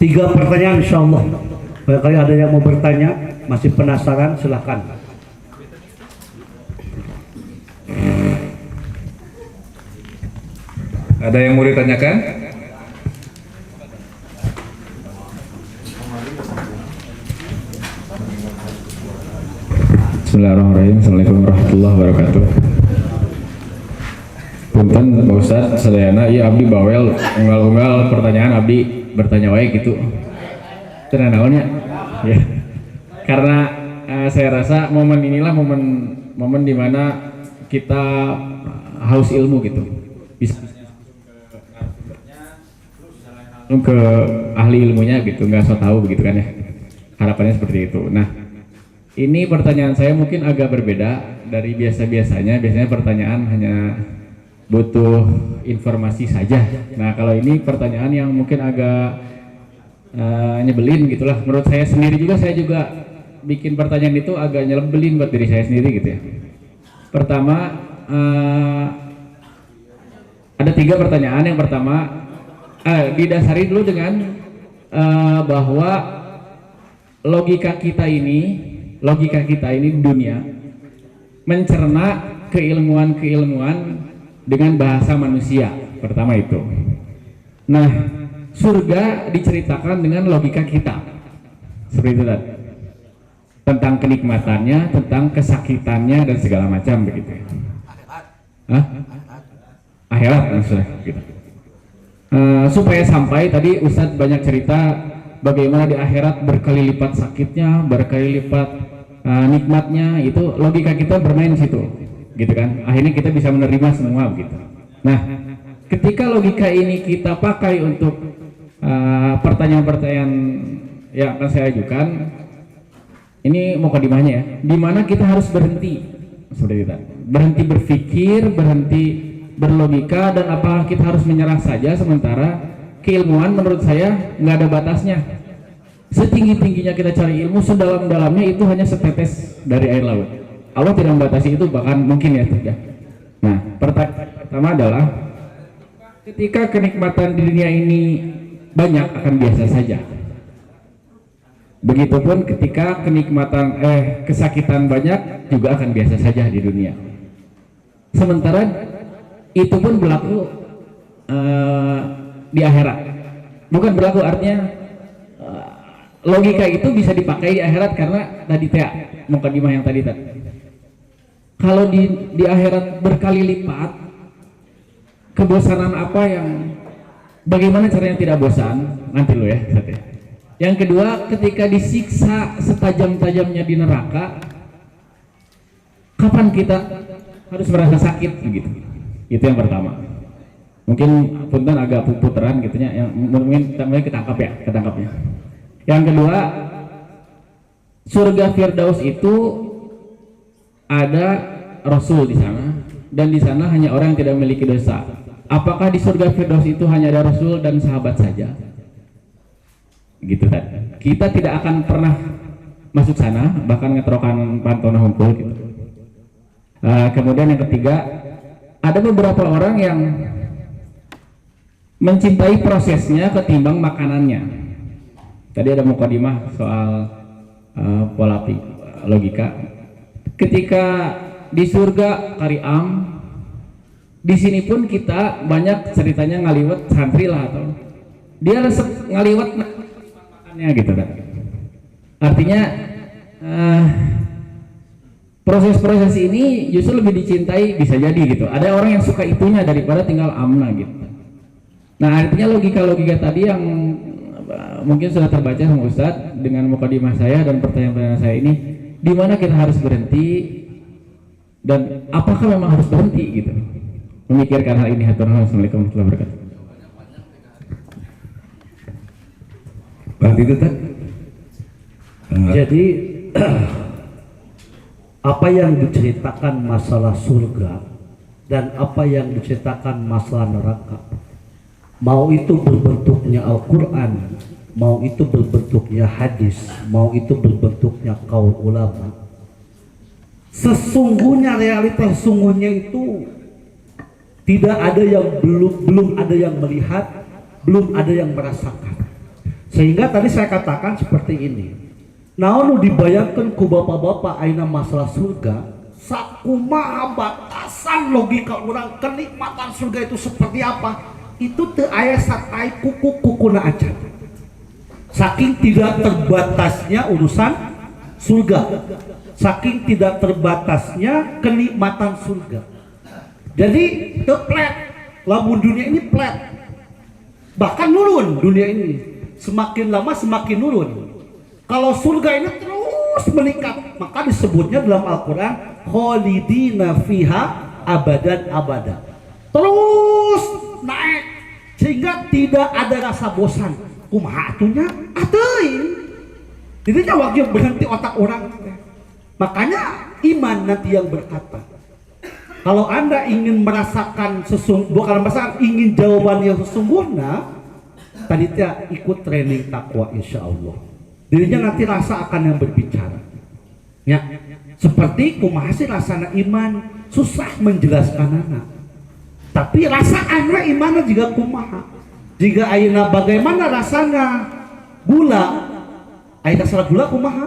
3 pertanyaan insya Allah. Barangkali ada yang mau bertanya, masih penasaran, silahkan. Ada yang mau ditanyakan? Bismillahirrahmanirrahim. Assalamualaikum warahmatullahi wabarakatuh. Punten Pak Ustadz, sadayana iya abdi bawel unggal-unggal pertanyaan abdi bertanya wae gitu. Tenang naonnya? Ya. Karena saya rasa momen inilah momen dimana kita haus ilmu gitu. Bisa ke ahli ilmunya gitu, nggak so tahu begitu kan ya. Harapannya seperti itu. Nah, ini pertanyaan saya mungkin agak berbeda dari biasanya. Biasanya pertanyaan hanya butuh informasi saja. Nah, kalau ini pertanyaan yang mungkin agak nyebelin gitulah. Menurut saya sendiri juga, saya juga bikin pertanyaan itu agak nyebelin buat diri saya sendiri gitu ya. Pertama, ada 3 pertanyaan. Yang pertama, didasari dulu dengan bahwa logika kita ini di dunia mencerna keilmuan dengan bahasa manusia. Pertama itu. Nah, surga diceritakan dengan logika kita. Seperti itu tadi. Tentang kenikmatannya, tentang kesakitannya dan segala macam begitu. Akhirat maksudnya gitu. Supaya sampai tadi Ustadz banyak cerita bagaimana di akhirat berkali lipat sakitnya, berkali lipat nikmatnya, itu logika kita bermain situ, gitu kan? Akhirnya kita bisa menerima semua begitu. Nah, ketika logika ini kita pakai untuk pertanyaan-pertanyaan yang akan saya ajukan, ini mukadimahnya ya, di mana kita harus berhenti seperti itu, berhenti berpikir, berhenti berlogika, dan apakah kita harus menyerah saja, sementara keilmuan menurut saya nggak ada batasnya. Setinggi-tingginya kita cari ilmu, sedalam-dalamnya itu hanya setetes dari air laut. Allah tidak membatasi itu, bahkan mungkin ya. Nah, pertanyaan pertama adalah ketika kenikmatan di dunia ini banyak akan biasa saja. Begitupun ketika kenikmatan kesakitan banyak juga akan biasa saja di dunia. Sementara itu pun berlaku di akhirat. Bukan berlaku artinya logika itu bisa dipakai di akhirat, karena tadi mukadimah yang tadi. Kalau di akhirat berkali lipat, kebosanan apa yang bagaimana caranya tidak bosan? Nanti lo ya. Yang kedua, ketika disiksa setajam-tajamnya di neraka, kapan kita harus merasa sakit begitu? Itu yang pertama. Mungkin punten agak puteran gitunya, yang mungkin ketangkapnya. Yang kedua, surga Firdaus itu ada Rasul di sana, dan di sana hanya orang yang tidak memiliki dosa. Apakah di surga Firdaus itu hanya ada Rasul dan sahabat saja? Gitu kan? Kita tidak akan pernah masuk sana, bahkan ngetrokan pantona hunkul gitu. Kemudian yang ketiga, ada beberapa orang yang mencintai prosesnya ketimbang makanannya. Tadi ada mukadimah soal pola logika. Ketika di surga Kariam, di sini pun kita banyak ceritanya ngaliwat santri lah, atau dia resep ngaliwat makannya gitu kan. Artinya proses-proses ini justru lebih dicintai, bisa jadi gitu. Ada orang yang suka itunya daripada tinggal amna gitu. Nah, artinya logika-logika tadi yang mungkin sudah terbaca sama Ustadz dengan mukadimah saya dan pertanyaan-pertanyaan saya ini, di mana kita harus berhenti dan apakah memang harus berhenti gitu memikirkan hal ini. Assalamualaikum warahmatullahi wabarakatuh. Bang itu kan jadi apa yang diceritakan masalah surga dan apa yang diceritakan masalah neraka, mau itu berbentuknya Al-Quran, mau itu berbentuknya hadis, mau itu berbentuknya qaul ulama, sesungguhnya realitas sesungguhnya itu tidak ada yang belum ada yang melihat, belum ada yang merasakan. Sehingga tadi saya katakan seperti ini. Naon dibayangkan ku bapak-bapak aina masalah surga, sakumaha batasan logika orang kenikmatan surga itu seperti apa? Itu teu aya satai kuku-kukuna acan. Saking tidak terbatasnya urusan surga, saking tidak terbatasnya kenikmatan surga. Jadi teplet, lamun dunia ini plet, bahkan nurun dunia ini, semakin lama semakin nurun. Kalau surga ini terus meningkat, maka disebutnya dalam Al-Quran kholidina fiha abadan abada, terus naik sehingga tidak ada rasa bosan. Kumaha atunya atuin, jadinya wajib berhenti otak orang. Makanya iman nanti yang berkata, kalau Anda ingin merasakan bukan merasakan, ingin jawaban yang sesungguhnya, tadi ikut training takwa insya Allah. Dirinya nanti rasa akan yang berbicara. Ya, seperti kumaha sih rasana iman, susah menjelaskan anak. Tapi rasaan we iman juga kumaha. Jika ayeuna bagaimana rasanya gula, ayeuna salah gula kumaha?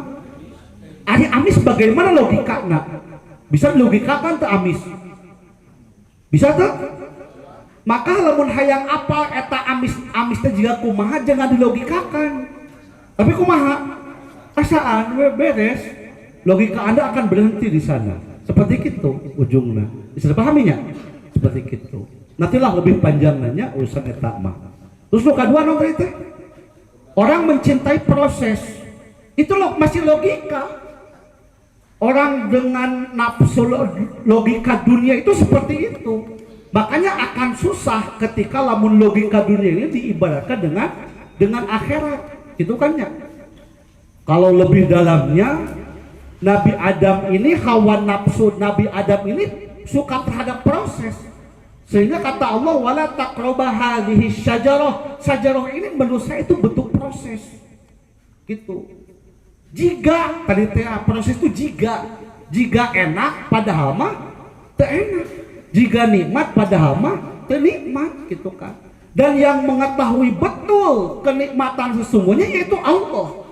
Ari amis bagaimana logikana? Bisa logikakan teu amis? Bisa tuh? Maka lamun hayang apal eta amis teh juga kumaha jangan dilogikakan. Tapi kumaha? Asaan we beres. Logika Anda akan berhenti di sana. Seperti itu ujungnya. Bisa dipahaminya? Seperti itu. Nantilah lebih panjang nanya urusan eta mah. Terus lu kedua nomor itu, orang mencintai proses. Itu masih logika. Orang dengan nafsu logika dunia itu seperti itu. Makanya akan susah ketika lamun logika dunia ini diibaratkan dengan akhirat. Itu kan ya. Kalau lebih dalamnya, Nabi Adam ini hawa nafsu Nabi Adam ini suka terhadap proses. Sehingga kata Allah wala taqraba hadhihi syajarah. Syajarah ini menurut saya itu bentuk proses. Gitu. Jika tadi proses itu jika enak padahal mah teu enak. Jika nikmat padahal mah teu nikmat gitu kan. Dan yang mengetahui betul kenikmatan sesungguhnya yaitu Allah.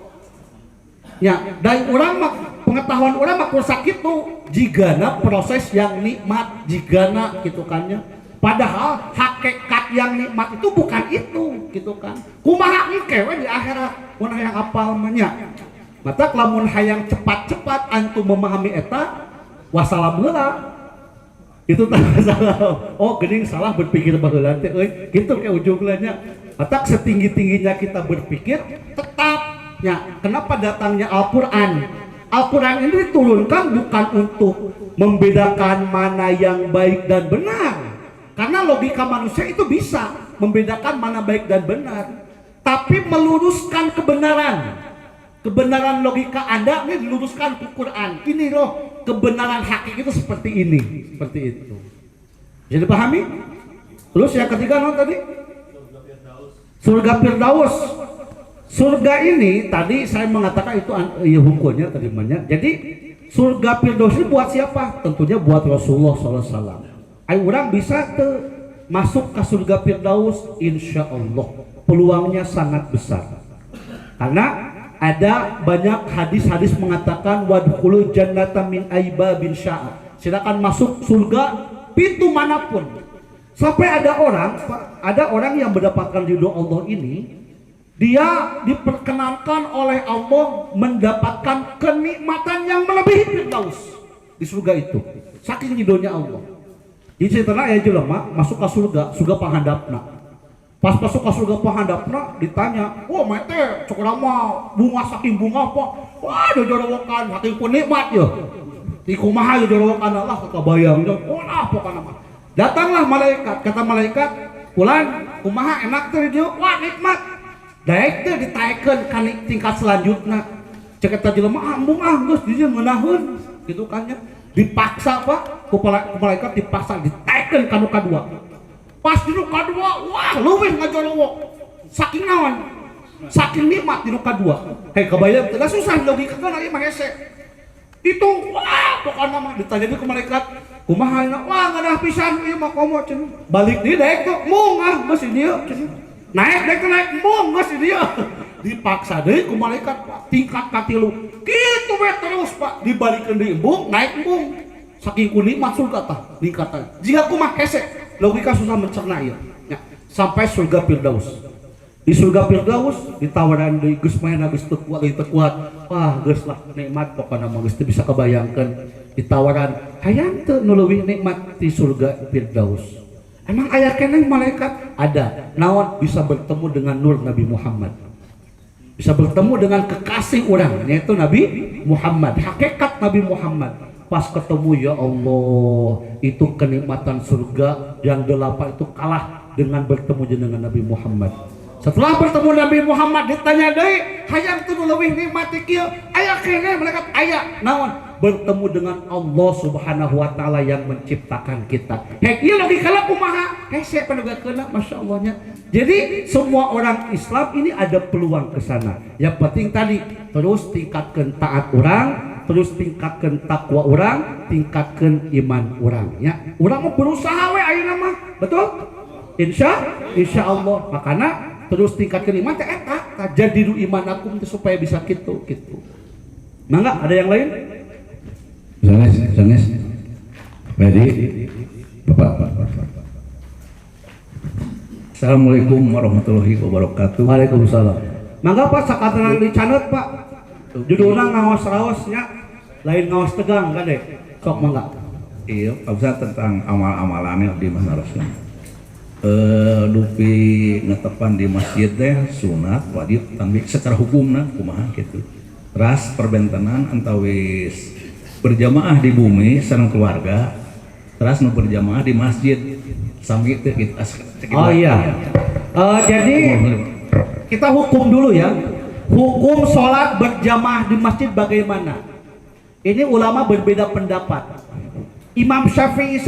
Ya, dari orang mah pengetahuan orang mah kurang itu jigana proses yang nikmat jigana gitu kan ya. Padahal hakikat yang nikmat itu bukan itu gitu kan. Kumaha engke we di akhirat mun hayang apal mah nya. Mata lamun hayang cepat-cepat antum memahami eta wassalam heula. Itu tak salah. Oh geuning salah berpikir baheula teh euy. Kitu ke ujungna nya. Mata setinggi-tingginya kita berpikir tetap ya. Kenapa datangnya Al-Qur'an? Al-Qur'an ini diturunkan bukan untuk membedakan mana yang baik dan benar. Karena logika manusia itu bisa membedakan mana baik dan benar, tapi meluruskan kebenaran. Kebenaran logika Anda ini diluruskan ke Quran. Ini loh kebenaran hakiki itu seperti ini, seperti itu. Jadi pahami? Terus yang ketiga tadi surga Firdaus. Surga ini tadi saya mengatakan itu ya hukumnya tadi banyak. Jadi surga Firdaus ini buat siapa? Tentunya buat Rasulullah SAW. Orang bisa masuk ke surga Firdaus insya Allah peluangnya sangat besar karena ada banyak hadis-hadis mengatakan wadkhulul jannata min aibabin sya'a, silakan masuk surga pintu manapun. Sampai ada orang yang mendapatkan ridho Allah ini, dia diperkenankan oleh Allah mendapatkan kenikmatan yang melebihi Firdaus di surga itu saking ridhonya Allah. Jadi setelah ya jelema masuk ke surga pahandapna. Pas masuk ke surga pahandapna ditanya, "Wah, mate cok urang bunga saking bunga apa?" "Wah, jorowokan saking nikmat ya." Di kumaha jorowokan Allah kabayang. "Oh, apa kana mah?" Datanglah malaikat, kata malaikat, "Ulan, kumaha enak teh dia?" "Wah, nikmat." Daek teh ditaekeun ka tingkat selanjutnya. Cek eta jelema, "Ambung geus di dieu ngeunaheun." Gitu kan ya. Dipaksa Pak, malaikat dipaksa ditaekeun ka nu kadua. Pas di nu kadua, wah leuwih ngajolowok. Saking naon? Saking nikmat di nu kadua. Hei kabayang teh susah logikakeun ieu mah hese. Itu wah pokona mah ditanya ke malaikat, kumaha na? Wah ngadah pisan ieu mah komo cenah. Balik deui daek tuh mungah geus di dieu cenah. Naik daek naik mung geus di dieu. dipaksa deui ku malaikat Pak, tingkat katilu kitu we terus Pak, dibalikeun deui embung naik embung saking kunikmat surga tah ningkatan jika kumaha hese logika susah mencerna ieu nya sampai surga Firdaus. Di surga Firdaus ditawaran deui geus maena geus teu kuat teu kuat, wah geus lah nikmat pokona mah geus teu bisa kebayangkeun. Ditawaran hayang teu nu leuwih nikmat di surga Firdaus. Emang aya keneh malaikat? Ada. Naon bisa bertemu dengan nur Nabi Muhammad. Bisa bertemu dengan kekasih orang yaitu Nabi Muhammad. Hakikat Nabi Muhammad. Pas ketemu ya Allah, itu kenikmatan surga yang 8 itu kalah dengan bertemu dengan Nabi Muhammad. Setelah bertemu Nabi Muhammad ditanya deui, hayang teu leuwih nikmat kieu? Aya keneh malaikat aya. Naon? Bertemu dengan Allah Subhanahu wa taala yang menciptakan kita. Hek ieu logikana kumaha? Hese panugakeuna masyaallah nya. Jadi semua orang Islam ini ada peluang ke sana. Yang penting tadi terus tingkatkan taat orang, terus tingkatkan takwa orang, tingkatkan iman orang ya. Urang mau berusaha we ayeuna mah. Betul? Insya Allah. Makanya terus tingkatkan iman teh eta, jadiru imanakum supaya bisa gitu. Mangga ada yang lain? Sanes. Ready? Bapak. Assalamualaikum warahmatullahi wabarakatuh. Waalaikumsalam. Mangga Pak sakatanan dicaneut Pak. Judulna ngaos raosnya lain ngaos tegang kan deh. Sok mangga. Iya, Ustaz tentang amal-amalannya di mana Rasul. Dupi ngetepan di masjid teh sunat wajib tapi secara hukumna kumaha gitu. Ras perbentenan antawis berjamaah di bumi sareng keluarga terus nu berjamaah di masjid sambil kita oh iya jadi kita hukum dulu ya, hukum sholat berjamaah di masjid bagaimana. Ini ulama berbeda pendapat. Imam Syafi'i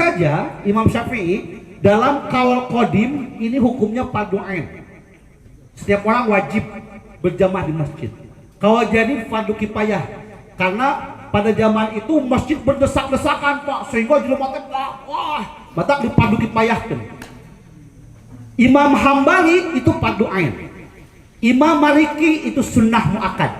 dalam qaul qadim ini hukumnya fardu ain, setiap orang wajib berjamaah di masjid. Kalau jadi fardu kifayah karena pada zaman itu masjid berdesak-desakan Pak, sehingga jelema teh wah batak difardu kifayahkeun. Imam Hambali itu fardu ain, Imam Maliki itu sunnah muakkad.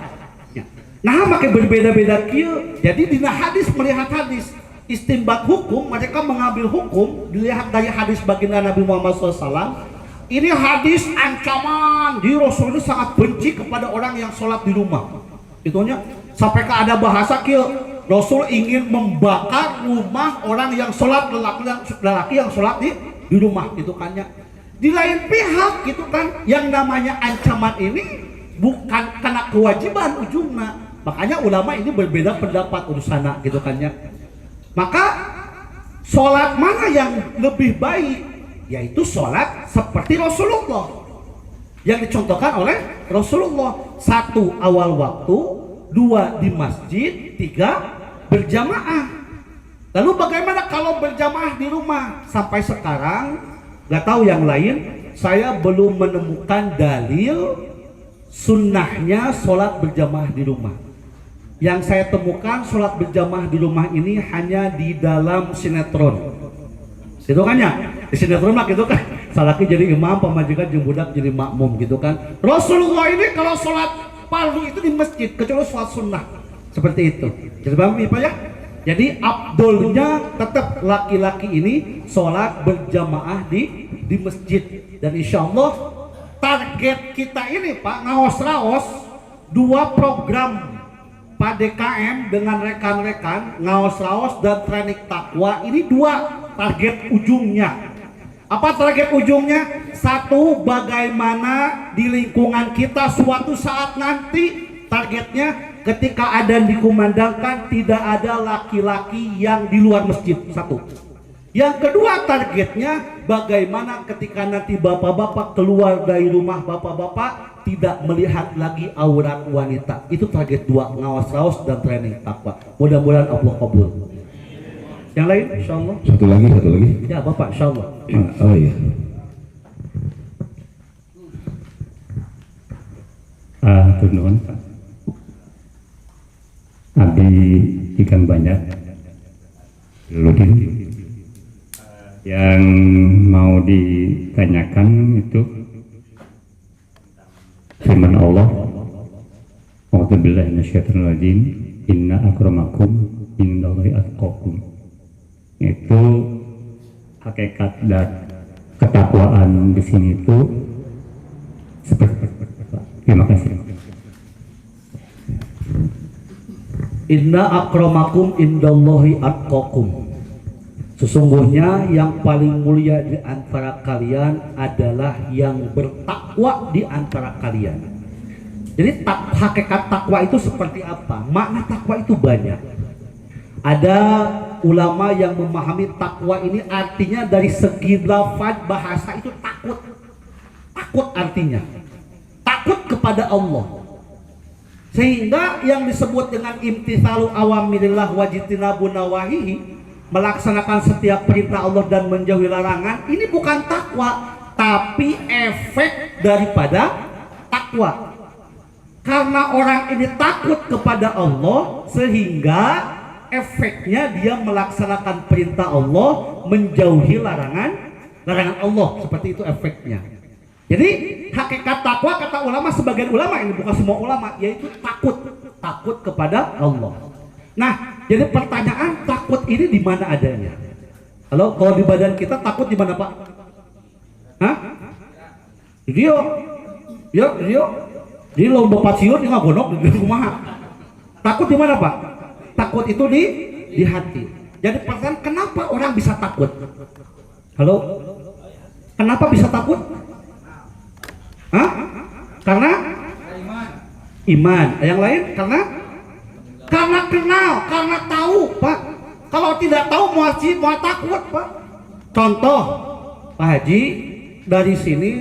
Nah makai berbeda-beda kieu. Jadi dina hadis melihat hadis istinbat hukum, mereka mengambil hukum dilihat dari hadis baginda Nabi Muhammad SAW. Ini hadis ancaman, di Rasul itu sangat benci kepada orang yang sholat di rumah. Itunya sampai ke ada bahasa kieu, Rasul ingin membakar rumah orang yang sholat lelaki yang sholat di rumah itu kannya. Di lain pihak gitu kan, yang namanya ancaman ini bukan karena kewajiban ujungnya. Makanya ulama ini berbeda pendapat urusannya gitu kannya. Maka sholat mana yang lebih baik? Yaitu sholat seperti Rasulullah yang dicontohkan oleh Rasulullah. 1 awal waktu, 2 di masjid, 3 berjamaah. Lalu bagaimana kalau berjamaah di rumah? Sampai sekarang gak tahu yang lain, saya belum menemukan dalil sunnahnya sholat berjamaah di rumah. Yang saya temukan sholat berjamaah di rumah ini hanya di dalam sinetron. Itu kan ya, di sinetron mah gitu kan, salaki jadi imam, pemajikan jeung budak jadi makmum gitu kan. Rasulullah ini kalau sholat fardu itu di masjid, kecuali sholat sunnah seperti itu. Jadi paham Pak ya? Jadi abdulnya tetap laki-laki ini sholat berjamaah di masjid. Dan insya Allah target kita ini Pak, ngaos-raos 2 program Pak DKM dengan rekan-rekan, ngaos-raos dan training takwa, ini 2 target ujungnya. Apa target ujungnya? 1, bagaimana di lingkungan kita suatu saat nanti targetnya ketika adzan dikumandangkan tidak ada laki-laki yang di luar masjid. 1. Yang kedua targetnya bagaimana ketika nanti bapak-bapak keluar dari rumah bapak-bapak tidak melihat lagi aurat wanita. Itu target 2, ngawas-raos dan training takwa. Mudah-mudahan Allah kabul. Yang lain insyaallah. Satu lagi. Ya Bapak insyaallah. Oh iya. Turun Pak. Abi ikan banyak. Ludin. Yang mau ditanyakan itu firman Allah a'udzubillahi minasyaitonirrajim. Inna akramakum indallahi atqakum. Itu hakikat dan ketakwaan di sini itu seperti itu. Terima kasih. Inna akramakum indallahi atqakum. Sesungguhnya yang paling mulia di antara kalian adalah yang bertakwa di antara kalian. Jadi hakikat takwa itu seperti apa? Makna takwa itu banyak. Ada ulama yang memahami takwa ini artinya dari segi lafaz bahasa itu takut. Takut artinya takut kepada Allah. Sehingga yang disebut dengan imtithalu awamirillah wajitinabu nawahihi, melaksanakan setiap perintah Allah dan menjauhi larangan, ini bukan takwa, tapi efek daripada takwa. Karena orang ini takut kepada Allah, sehingga efeknya dia melaksanakan perintah Allah, menjauhi larangan Allah, seperti itu efeknya. Jadi hakikat takwa kata ulama, sebagian ulama, ini bukan semua ulama, yaitu takut kepada Allah. Nah, jadi pertanyaan, takut ini di mana adanya? Kalau di badan kita takut di mana, Pak? Hah? Di lomba pasiun nggak gonok di rumah. Takut di mana, Pak? Takut itu di hati. Jadi pertanyaan, kenapa orang bisa takut? Halo? Kenapa bisa takut? Hah? Karena iman. Yang lain karena kenal, karena tahu, Pak. Kalau tidak tahu mau takut, Pak. Contoh, Pak Haji dari sini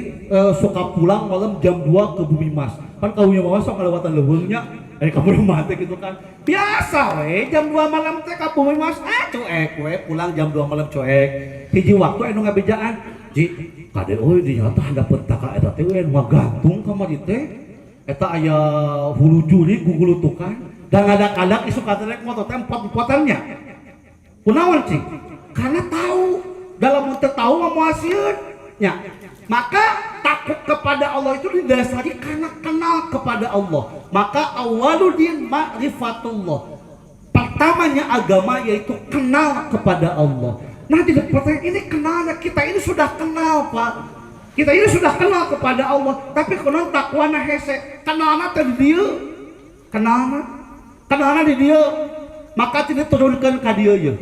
suka pulang malam jam 2 ke Bumi Mas. Kan kau yang masuk kelewatan lewengnya, kamu udah mati gitu kan. Biasa jam 2 malam teh ke Bumi Mas, cuek pulang jam 2 malam cuek. Hiji waktu anu ngabejaan, Ji, kade euy di nyata dapet taka eta teh mah gantung ka mah teh. Eta aya hulu juri gugulutukan. Dan ada isu kaderek motor teh pot-potannya. Kunaon cing? Karena tahu, dalam untuk tahu mau hasilnya. Maka takut kepada Allah itu didasari karena kenal kepada Allah. Maka awwaluddin ma'rifatullah. Pertamanya agama yaitu kenal kepada Allah. Nah, di pertanyaan ini kenalnya, kita ini sudah kenal, Pak. Kita ini sudah kenal kepada Allah, tapi kenal takwana hese. Kenalnya tadi dia. Kenalnya di dia. Maka tidak turunkan ke dia ya.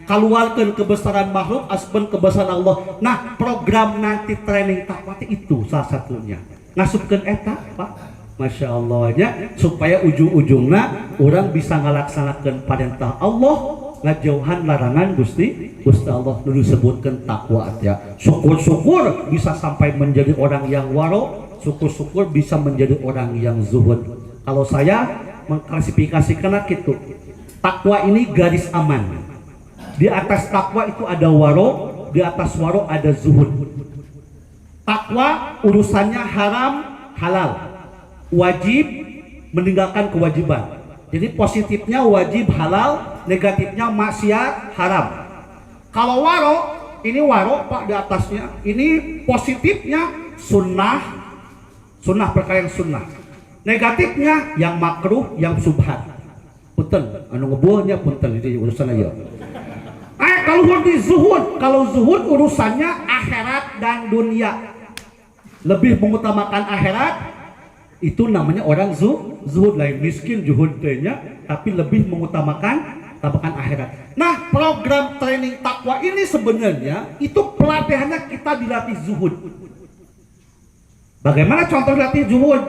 Keluarkan kebesaran makhluk, asban kebesaran Allah. Nah, program nanti training takwa itu salah satunya. Ngasupkan eta, Pak. Masya Allah aja, supaya ujung-ujungnya orang bisa ngelaksanakan perintah Allah, ngajauhan larangan Gusti Allah dulu sebutkan takwa ya. Syukur-syukur bisa sampai menjadi orang yang waro, syukur-syukur bisa menjadi orang yang zuhud. Kalau saya mengklasifikasikan gitu, takwa ini garis aman. Di atas takwa itu ada waro, di atas waro ada zuhud. Takwa urusannya haram, halal, wajib, meninggalkan kewajiban. Jadi positifnya wajib halal, negatifnya maksiat haram. Kalau waro, ini waro Pak di atasnya, ini positifnya sunnah perkara yang sunnah. Negatifnya yang makruh, yang subhat. Punten, anu ngebuahnya punten, itu urusan aja. Kalau zuhud urusannya akhirat dan dunia. Lebih mengutamakan akhirat, itu namanya orang zuhud, lain miskin zuhud tehnya, tapi lebih mengutamakan akhirat. Nah, program training takwa ini sebenarnya itu pelatihannya kita dilatih zuhud. Bagaimana contoh dilatih zuhud?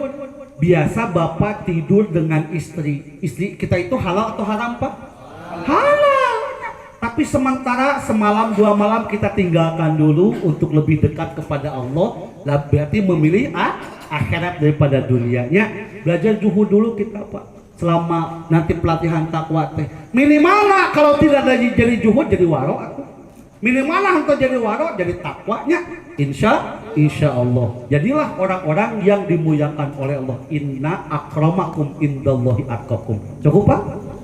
Biasa bapak tidur dengan istri kita itu halal atau haram, Pak? Halal. Tapi sementara semalam 2 malam kita tinggalkan dulu untuk lebih dekat kepada Allah, lah berarti memilih akhirat daripada dunianya. Belajar zuhud dulu kita, Pak. Selama nanti pelatihan takwa teh. Minimal lah kalau tidak ada jadi zuhud jadi waro aku. Minimal lah untuk jadi waro jadi takwanya. Insya Allah. Jadilah orang-orang yang dimuliakan oleh Allah. Inna akramakum indallahi atqakum. Cukup, Pak?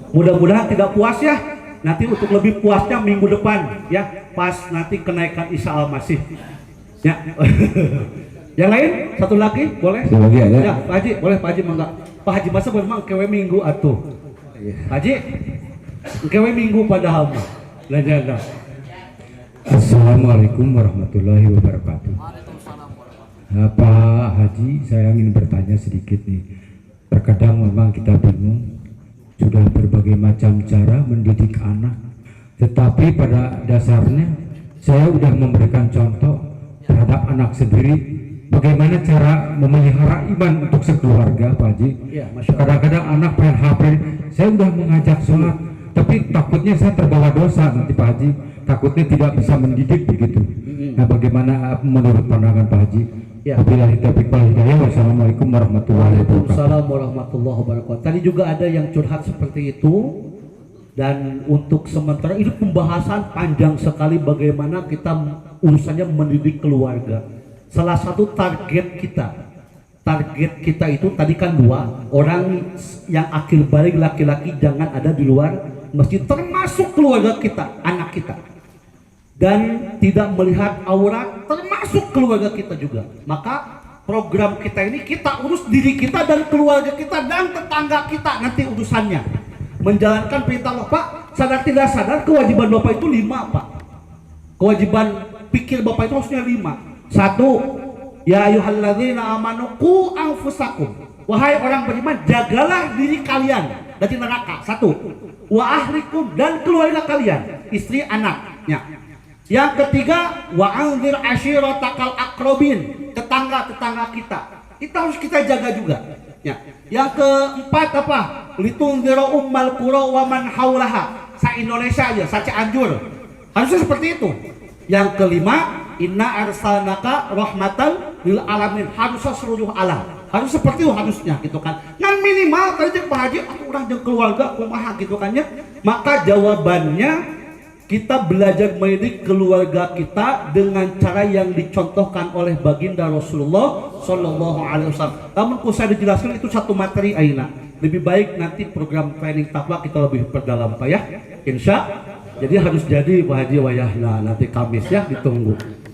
Mudah-mudahan tidak puas ya. Nanti untuk lebih puasnya minggu depan ya, pas nanti kenaikan Isa Al-Masih ya. Yang lain satu lagi boleh? Satu lagi ada? Ya, Pak Haji boleh, Pak Haji mangga. Pak Haji masa memang kewe minggu atuh. Haji, kewe minggu padahal mah. Lanjana. Assalamualaikum warahmatullahi wabarakatuh. Pak Haji, saya ingin bertanya sedikit nih. Terkadang memang kita bingung, sudah berbagai macam cara mendidik anak, tetapi pada dasarnya saya sudah memberikan contoh terhadap anak sendiri bagaimana cara memelihara iman untuk sekeluarga, Pak Haji. Ya, Masya Allah. Kadang-kadang anak pengen hafal, saya sudah mengajak sholat, tapi takutnya saya terbawa dosa nanti Pak Haji, takutnya tidak bisa mendidik begitu. Nah, bagaimana menurut pandangan Pak Haji? Ya. Wabillahi taufiq wal hidayah. Wassalamualaikum warahmatullahi wabarakatuh. Waalaikumsalam warahmatullahi wabarakatuh. Tadi juga ada yang curhat seperti itu. Dan untuk sementara itu pembahasan panjang sekali bagaimana kita urusannya mendidik keluarga. Salah satu target kita itu tadi kan 2 orang yang akil balik laki-laki jangan ada di luar masjid, termasuk keluarga kita, anak kita, dan tidak melihat aurat termasuk keluarga kita juga. Maka program kita ini kita urus diri kita dan keluarga kita dan tetangga kita nanti urusannya. Menjalankan perintah Allah, Pak. Sadar tidak sadar kewajiban Bapak itu 5, Pak. Kewajiban pikir Bapak itu harusnya 5. 1, ya ayyuhalladzina amanu qu anfusakum. Wahai orang beriman, jagalah diri kalian dari neraka. 1. Wa ahlikum, dan keluarga kalian, istri anaknya. Yang ketiga, wa anzir ashiratakal akrobin, tetangga-tetangga kita. Itu harus kita jaga juga. Ya. Yang keempat apa? Litunzira ummal qura wa man haulaha. Sa-Indonesia aja, sa-Cianjur. Harusnya seperti itu. Yang kelima, inna arsalnaka rahmatan lil alamin. Harusnya seluruh alam. Harus seperti itu harusnya gitu kan. Yang minimal tadi jeung Pak Haji orang jeung keluarga kumaha gitu kan ya. Maka jawabannya kita belajar mendidik keluarga kita dengan cara yang dicontohkan oleh baginda Rasulullah Shallallahu Alaihi Wasallam. Namun saya dijelaskan itu satu materi aina. Lebih baik nanti program training takwa kita lebih perdalam Pak ya. Insya. Jadi harus jadi Pak Haji wayahna nanti Kamis ya, ditunggu.